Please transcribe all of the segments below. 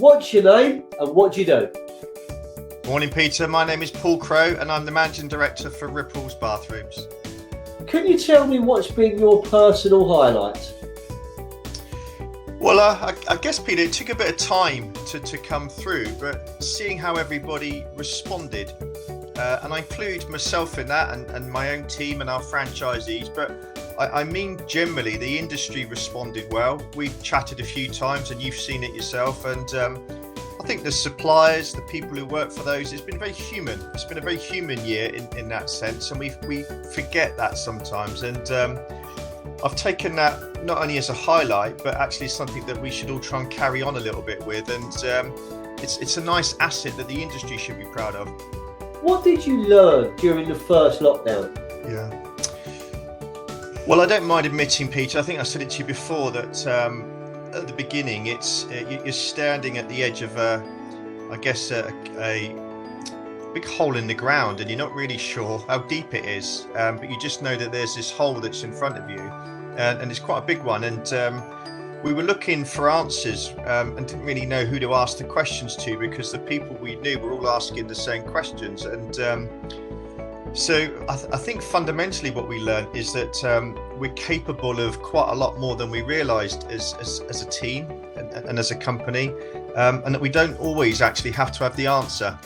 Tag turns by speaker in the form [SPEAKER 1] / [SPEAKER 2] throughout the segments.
[SPEAKER 1] What's your name and what do you do?
[SPEAKER 2] Morning, Peter. My name is Paul Crowe and I'm the Managing Director for Ripples Bathrooms.
[SPEAKER 1] Can you tell me what's been your personal highlight?
[SPEAKER 2] Well, I guess, Peter, it took a bit of time to come through, but seeing how everybody responded, and I include myself in that and my own team and our franchisees, but I mean generally the industry responded well. We've chatted a few times and you've seen it yourself, and I think the suppliers, the people who work for those, it's been very human. It's been a very human year in that sense, and we forget that sometimes. And I've taken that not only as a highlight, but actually something that we should all try and carry on a little bit with. And it's a nice asset that the industry should be proud of.
[SPEAKER 1] What did you learn during the first lockdown?
[SPEAKER 2] Yeah. Well, I don't mind admitting, Peter, I think I said it to you before, that at the beginning, you're standing at the edge of a big hole in the ground, and you're not really sure how deep it is, but you just know that there's this hole that's in front of you, and it's quite a big one. And we were looking for answers and didn't really know who to ask the questions to, because the people we knew were all asking the same questions. And so I think fundamentally what we learned is that we're capable of quite a lot more than we realised as a team and as a company, and that we don't always actually have to have the answer.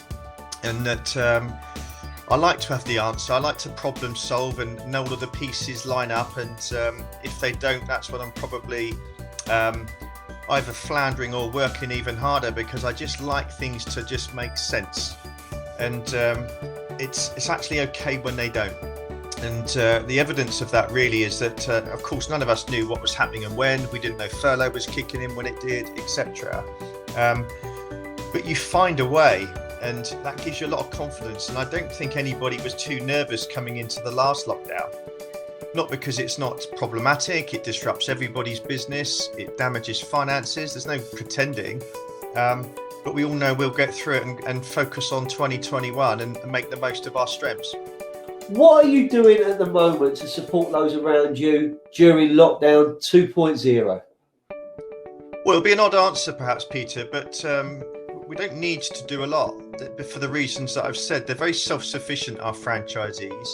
[SPEAKER 2] And that I like to have the answer. I like to problem solve and know all of the pieces line up. And if they don't, that's when I'm probably either floundering or working even harder, because I just like things to just make sense. And it's actually okay when they don't. And the evidence of that really is that, of course, none of us knew what was happening and when. We didn't know furlough was kicking in when it did, etc. But you find a way, and that gives you a lot of confidence. And I don't think anybody was too nervous coming into the last lockdown. Not because it's not problematic, it disrupts everybody's business, it damages finances, there's no pretending. But we all know we'll get through it and focus on 2021 and make the most of our strengths.
[SPEAKER 1] What are you doing at the moment to support those around you during lockdown 2.0?
[SPEAKER 2] Well, it'll be an odd answer perhaps, Peter, but we don't need to do a lot for the reasons that I've said. They're very self-sufficient, our franchisees.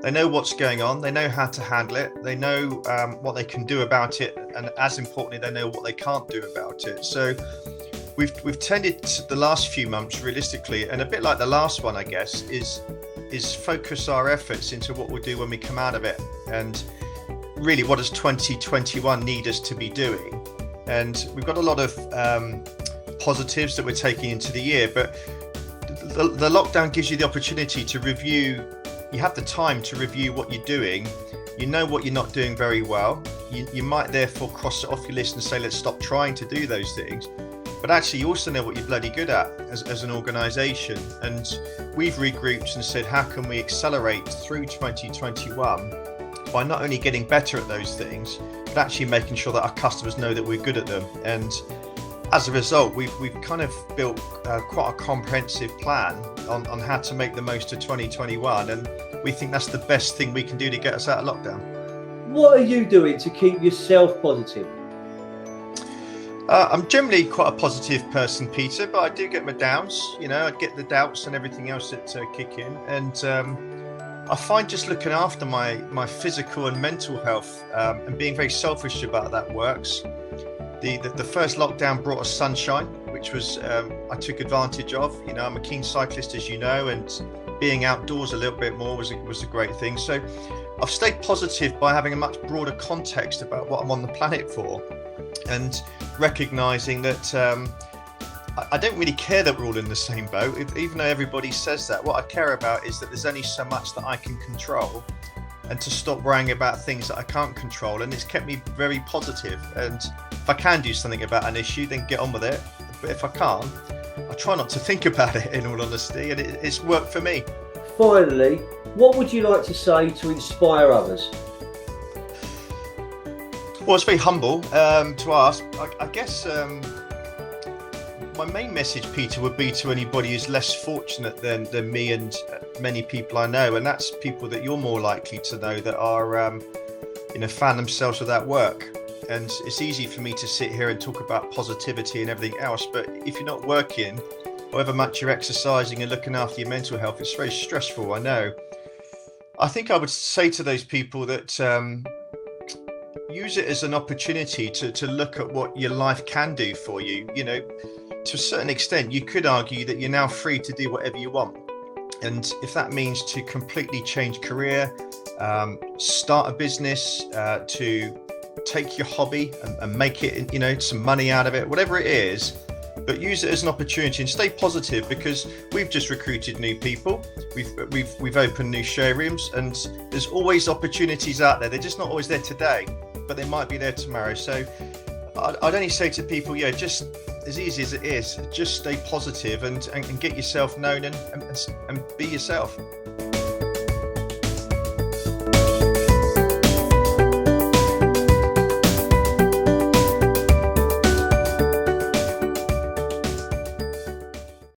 [SPEAKER 2] They know what's going on, they know how to handle it, they know what they can do about it, and as importantly, they know what they can't do about it. So we've tended to, the last few months realistically, and a bit like the last one, I guess, is focus our efforts into what we'll do when we come out of it, and really what does 2021 need us to be doing. And we've got a lot of positives that we're taking into the year, but the lockdown gives you the opportunity to review. You have the time to review what you're doing. You know what you're not doing very well. You might therefore cross it off your list and say, let's stop trying to do those things. But actually you also know what you're bloody good at as an organisation. And we've regrouped and said, how can we accelerate through 2021 by not only getting better at those things, but actually making sure that our customers know that we're good at them. And as a result, we've kind of built quite a comprehensive plan on how to make the most of 2021. And we think that's the best thing we can do to get us out of lockdown.
[SPEAKER 1] What are you doing to keep yourself positive?
[SPEAKER 2] I'm generally quite a positive person, Peter, but I do get my downs. You know, I get the doubts and everything else that kick in. And I find just looking after my physical and mental health and being very selfish about that works. The first lockdown brought us sunshine, which was I took advantage of. You know, I'm a keen cyclist, as you know, and being outdoors a little bit more was a great thing. So I've stayed positive by having a much broader context about what I'm on the planet for, and recognizing that I don't really care that we're all in the same boat, even though everybody says that. What I care about is that there's only so much that I can control, and to stop worrying about things that I can't control. And it's kept me very positive. And if I can do something about an issue, then get on with it. But if I can't, I try not to think about it, in all honesty, and it's worked for me.
[SPEAKER 1] Finally, what would you like to say to inspire others?
[SPEAKER 2] Well, it's very humble to ask. I guess my main message, Peter, would be to anybody who's less fortunate than me and many people I know, and that's people that you're more likely to know that are, found themselves without work. And it's easy for me to sit here and talk about positivity and everything else, but if you're not working, however much you're exercising and looking after your mental health, it's very stressful, I know. I think I would say to those people that use it as an opportunity to look at what your life can do for you. You know, to a certain extent, you could argue that you're now free to do whatever you want. And if that means to completely change career, start a business, to take your hobby and make it, you know, some money out of it, whatever it is, but use it as an opportunity and stay positive, because we've just recruited new people, we've opened new showrooms, and there's always opportunities out there. They're just not always there today, but they might be there tomorrow. So I'd only say to people, yeah, just as easy as it is, just stay positive and get yourself known and be yourself.